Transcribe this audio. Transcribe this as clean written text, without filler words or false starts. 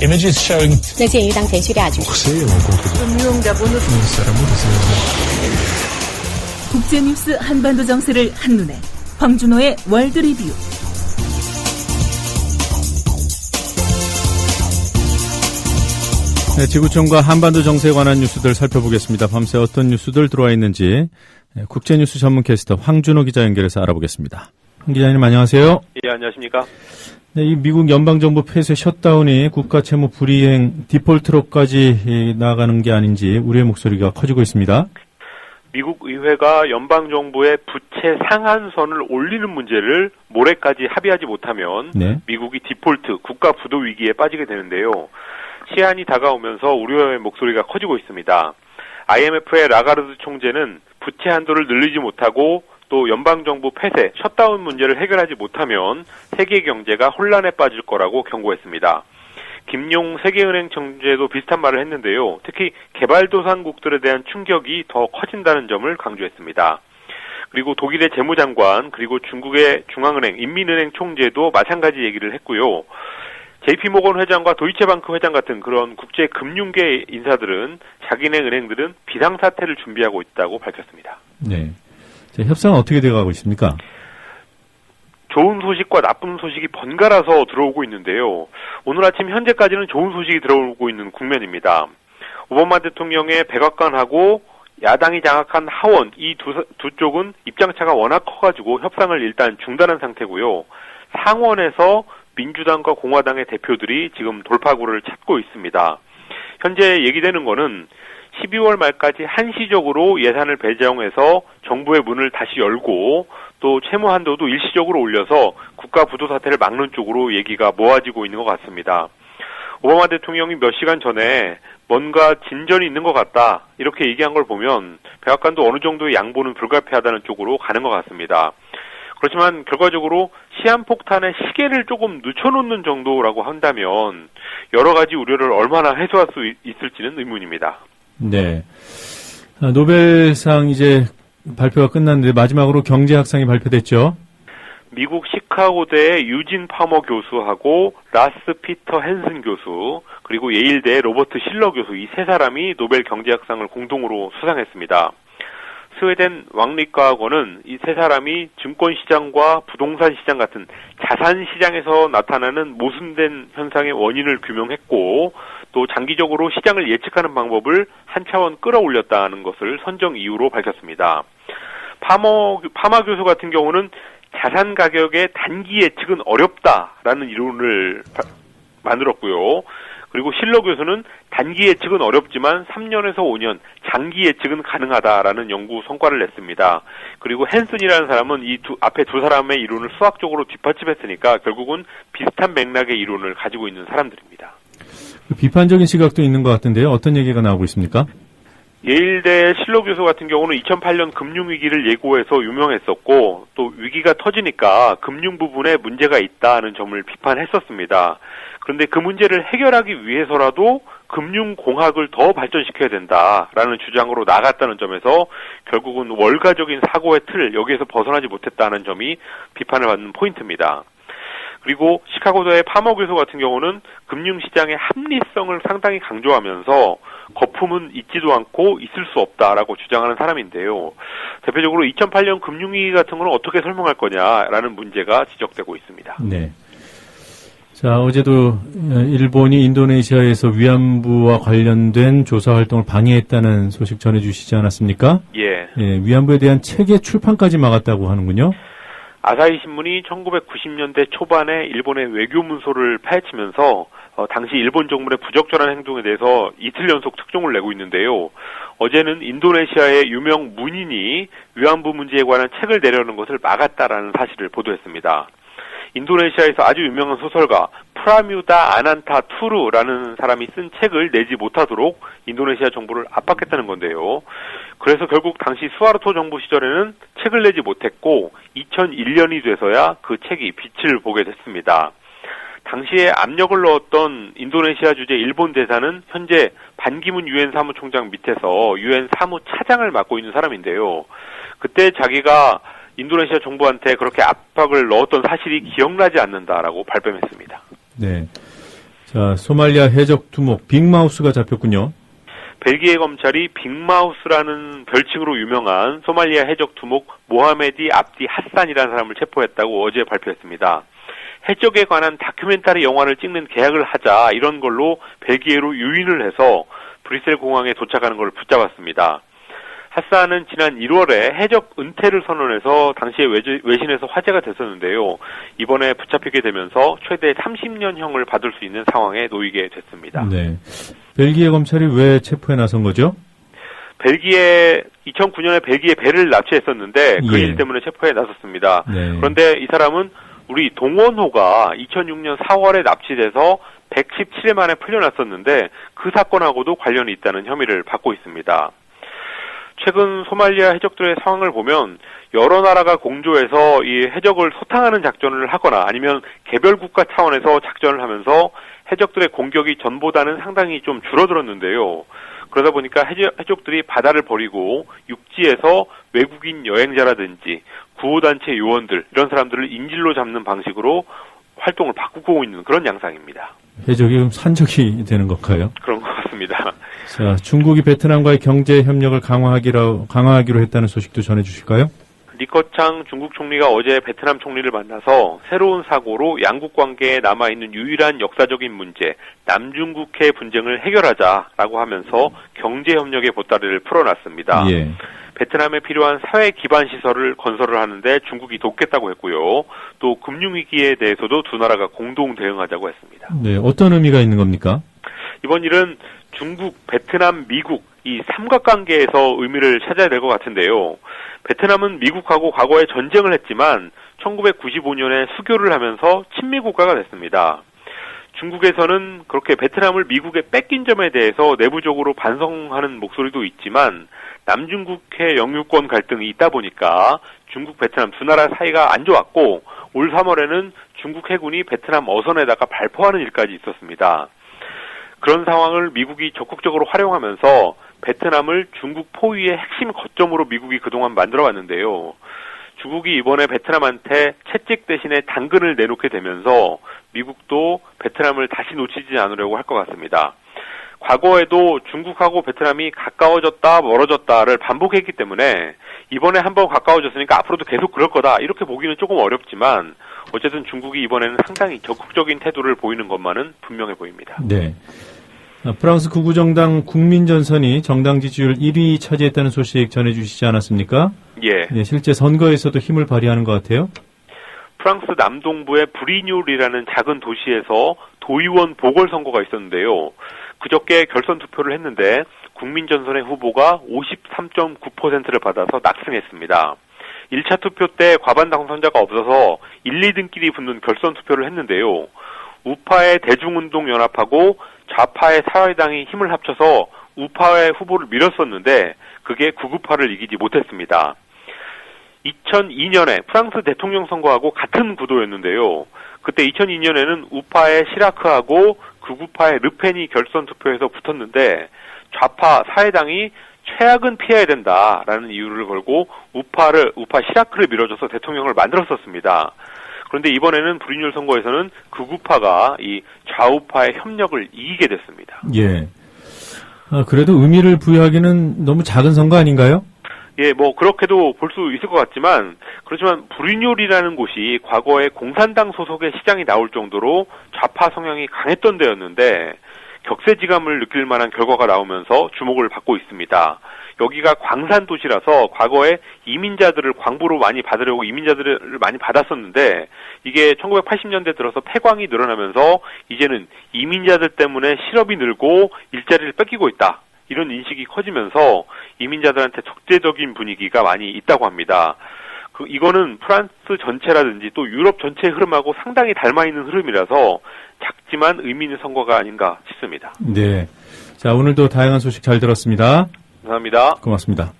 images showing 那鉴于当前叙利亚局势， 국제뉴스 한반도 정세를 한눈에 황준호의 월드 리뷰. 네, 지구촌과 한반도 정세에 관한 뉴스들 살펴보겠습니다. 밤새 어떤 뉴스들 들어와 있는지 국제뉴스 전문 캐스터 황준호 기자 연결해서 알아보겠습니다. 황 기자님 안녕하세요. 예, 안녕하십니까. 네, 이 미국 연방정부 폐쇄 셧다운이 국가 채무 불이행 디폴트로까지 나아가는 게 아닌지 우리의 목소리가 커지고 있습니다. 미국 의회가 연방정부의 부채 상한선을 올리는 문제를 모레까지 합의하지 못하면 네. 미국이 디폴트, 국가 부도 위기에 빠지게 되는데요. 시한이 다가오면서 우려의 목소리가 커지고 있습니다. IMF의 라가르드 총재는 부채 한도를 늘리지 못하고 또 연방정부 폐쇄, 셧다운 문제를 해결하지 못하면 세계 경제가 혼란에 빠질 거라고 경고했습니다. 김용 세계은행 총재도 비슷한 말을 했는데요. 특히 개발도상국들에 대한 충격이 더 커진다는 점을 강조했습니다. 그리고 독일의 재무장관, 그리고 중국의 중앙은행, 인민은행 총재도 마찬가지 얘기를 했고요. JP모건 회장과 도이체방크 회장 같은 그런 국제 금융계 인사들은 자기네 은행들은 비상사태를 준비하고 있다고 밝혔습니다. 네. 자, 협상은 어떻게 돼가고 있습니까? 좋은 소식과 나쁜 소식이 번갈아서 들어오고 있는데요. 오늘 아침 현재까지는 좋은 소식이 들어오고 있는 국면입니다. 오바마 대통령의 백악관하고 야당이 장악한 하원 이 두 쪽은 입장차가 워낙 커가지고 협상을 일단 중단한 상태고요. 상원에서 민주당과 공화당의 대표들이 지금 돌파구를 찾고 있습니다. 현재 얘기되는 거는 12월 말까지 한시적으로 예산을 배정해서 정부의 문을 다시 열고 또 채무 한도도 일시적으로 올려서 국가 부도 사태를 막는 쪽으로 얘기가 모아지고 있는 것 같습니다. 오바마 대통령이 몇 시간 전에 뭔가 진전이 있는 것 같다 이렇게 얘기한 걸 보면 백악관도 어느 정도의 양보는 불가피하다는 쪽으로 가는 것 같습니다. 그렇지만 결과적으로 시한폭탄의 시계를 조금 늦춰놓는 정도라고 한다면 여러 가지 우려를 얼마나 해소할 수 있을지는 의문입니다. 네. 노벨상 이제 발표가 끝났는데 마지막으로 경제학상이 발표됐죠? 미국 시카고대의 유진 파머 교수하고 라스 피터 헨슨 교수 그리고 예일대의 로버트 실러 교수 이 세 사람이 노벨 경제학상을 공동으로 수상했습니다. 스웨덴 왕립과학원은 이 세 사람이 증권시장과 부동산 시장 같은 자산 시장에서 나타나는 모순된 현상의 원인을 규명했고 또 장기적으로 시장을 예측하는 방법을 한 차원 끌어올렸다는 것을 선정 이유로 밝혔습니다. 파마 교수 같은 경우는 자산 가격의 단기 예측은 어렵다라는 이론을 만들었고요. 그리고 실러 교수는 단기 예측은 어렵지만 3년에서 5년 장기 예측은 가능하다라는 연구 성과를 냈습니다. 그리고 헨슨이라는 사람은 이 앞에 두 사람의 이론을 수학적으로 뒷받침했으니까 결국은 비슷한 맥락의 이론을 가지고 있는 사람들입니다. 비판적인 시각도 있는 것 같은데요. 어떤 얘기가 나오고 있습니까? 예일대 실러 교수 같은 경우는 2008년 금융위기를 예고해서 유명했었고 또 위기가 터지니까 금융 부분에 문제가 있다는 점을 비판했었습니다. 그런데 그 문제를 해결하기 위해서라도 금융공학을 더 발전시켜야 된다라는 주장으로 나갔다는 점에서 결국은 월가적인 사고의 틀 여기에서 벗어나지 못했다는 점이 비판을 받는 포인트입니다. 그리고 시카고대의 파머 교수 같은 경우는 금융시장의 합리성을 상당히 강조하면서 거품은 있지도 않고 있을 수 없다라고 주장하는 사람인데요. 대표적으로 2008년 금융위기 같은 건 어떻게 설명할 거냐라는 문제가 지적되고 있습니다. 네. 자, 어제도 일본이 인도네시아에서 위안부와 관련된 조사 활동을 방해했다는 소식 전해주시지 않았습니까? 예. 예, 위안부에 대한 책의 출판까지 막았다고 하는군요. 아사히 신문이 1990년대 초반에 일본의 외교 문서를 파헤치면서 당시 일본 정부의 부적절한 행동에 대해서 이틀 연속 특종을 내고 있는데요. 어제는 인도네시아의 유명 문인이 위안부 문제에 관한 책을 내려는 것을 막았다라는 사실을 보도했습니다. 인도네시아에서 아주 유명한 소설가 프라뮤다 아난타 투루라는 사람이 쓴 책을 내지 못하도록 인도네시아 정부를 압박했다는 건데요. 그래서 결국 당시 수하르토 정부 시절에는 책을 내지 못했고 2001년이 돼서야 그 책이 빛을 보게 됐습니다. 당시에 압력을 넣었던 인도네시아 주재 일본 대사는 현재 반기문 유엔 사무총장 밑에서 유엔 사무차장을 맡고 있는 사람인데요. 그때 자기가 인도네시아 정부한테 그렇게 압박을 넣었던 사실이 기억나지 않는다라고 발뺌했습니다. 네. 자, 소말리아 해적 두목 빅마우스가 잡혔군요. 벨기에 검찰이 빅마우스라는 별칭으로 유명한 소말리아 해적 두목 모하메디 압디 하산이라는 사람을 체포했다고 어제 발표했습니다. 해적에 관한 다큐멘터리 영화를 찍는 계약을 하자 이런 걸로 벨기에로 유인을 해서 브뤼셀 공항에 도착하는 걸 붙잡았습니다. 하산은 지난 1월에 해적 은퇴를 선언해서 당시에 외신에서 화제가 됐었는데요. 이번에 붙잡히게 되면서 최대 30년형을 받을 수 있는 상황에 놓이게 됐습니다. 네. 벨기에 검찰이 왜 체포에 나선 거죠? 2009년에 벨기에 배를 납치했었는데 그 일 예. 때문에 체포에 나섰습니다. 네. 그런데 이 사람은 우리 동원호가 2006년 4월에 납치돼서 117일 만에 풀려났었는데 그 사건하고도 관련이 있다는 혐의를 받고 있습니다. 최근 소말리아 해적들의 상황을 보면 여러 나라가 공조해서 이 해적을 소탕하는 작전을 하거나 아니면 개별 국가 차원에서 작전을 하면서 해적들의 공격이 전보다는 상당히 좀 줄어들었는데요. 그러다 보니까 해적들이 바다를 버리고 육지에서 외국인 여행자라든지 구호단체 요원들 이런 사람들을 인질로 잡는 방식으로 활동을 바꾸고 있는 그런 양상입니다. 해적이 좀 산적이 되는 건가요? 그런 것 같습니다. 자, 중국이 베트남과의 경제 협력을 강화하기로 했다는 소식도 전해주실까요? 리커창 중국 총리가 어제 베트남 총리를 만나서 새로운 사고로 양국 관계에 남아있는 유일한 역사적인 문제, 남중국해 분쟁을 해결하자라고 하면서 경제협력의 보따리를 풀어놨습니다. 예. 베트남에 필요한 사회 기반 시설을 건설을 하는데 중국이 돕겠다고 했고요. 또 금융위기에 대해서도 두 나라가 공동 대응하자고 했습니다. 네, 어떤 의미가 있는 겁니까? 이번 일은 중국, 베트남, 미국 이 삼각관계에서 의미를 찾아야 될 것 같은데요. 베트남은 미국하고 과거에 전쟁을 했지만 1995년에 수교를 하면서 친미국가가 됐습니다. 중국에서는 그렇게 베트남을 미국에 뺏긴 점에 대해서 내부적으로 반성하는 목소리도 있지만 남중국해 영유권 갈등이 있다 보니까 중국, 베트남 두 나라 사이가 안 좋았고 올 3월에는 중국 해군이 베트남 어선에다가 발포하는 일까지 있었습니다. 그런 상황을 미국이 적극적으로 활용하면서 베트남을 중국 포위의 핵심 거점으로 미국이 그동안 만들어왔는데요. 중국이 이번에 베트남한테 채찍 대신에 당근을 내놓게 되면서 미국도 베트남을 다시 놓치지 않으려고 할 것 같습니다. 과거에도 중국하고 베트남이 가까워졌다 멀어졌다를 반복했기 때문에 이번에 한번 가까워졌으니까 앞으로도 계속 그럴 거다 이렇게 보기는 조금 어렵지만 어쨌든 중국이 이번에는 상당히 적극적인 태도를 보이는 것만은 분명해 보입니다. 네. 프랑스 극우정당 국민전선이 정당 지지율 1위 차지했다는 소식 전해주시지 않았습니까? 예. 네, 실제 선거에서도 힘을 발휘하는 것 같아요. 프랑스 남동부의 브리뉴르라는 작은 도시에서 도의원 보궐선거가 있었는데요. 그저께 결선 투표를 했는데 국민전선의 후보가 53.9%를 받아서 낙승했습니다. 1차 투표 때 과반 당선자가 없어서 1, 2등끼리 붙는 결선 투표를 했는데요. 우파의 대중운동연합하고 좌파의 사회당이 힘을 합쳐서 우파의 후보를 밀었었는데 그게 극우파를 이기지 못했습니다. 2002년에 프랑스 대통령 선거하고 같은 구도였는데요. 그때 2002년에는 우파의 시라크하고 극우파의 르펜이 결선 투표에서 붙었는데 좌파 사회당이 최악은 피해야 된다라는 이유를 걸고 우파 시라크를 밀어줘서 대통령을 만들었었습니다. 그런데 이번에는 브리뉴르 선거에서는 극우파가 이 좌우파의 협력을 이기게 됐습니다. 예. 그래도 의미를 부여하기는 너무 작은 선거 아닌가요? 예, 뭐 그렇게도 볼 수 있을 것 같지만 그렇지만 브리뉴르라는 곳이 과거에 공산당 소속의 시장이 나올 정도로 좌파 성향이 강했던 데였는데 격세지감을 느낄 만한 결과가 나오면서 주목을 받고 있습니다. 여기가 광산 도시라서 과거에 이민자들을 광부로 많이 받으려고 이민자들을 많이 받았었는데 이게 1980년대 들어서 폐광이 늘어나면서 이제는 이민자들 때문에 실업이 늘고 일자리를 뺏기고 있다. 이런 인식이 커지면서 이민자들한테 적대적인 분위기가 많이 있다고 합니다. 이거는 프랑스 전체라든지 또 유럽 전체의 흐름하고 상당히 닮아있는 흐름이라서 작지만 의미 있는 선거가 아닌가 싶습니다. 네. 자, 오늘도 다양한 소식 잘 들었습니다. 감사합니다. 고맙습니다.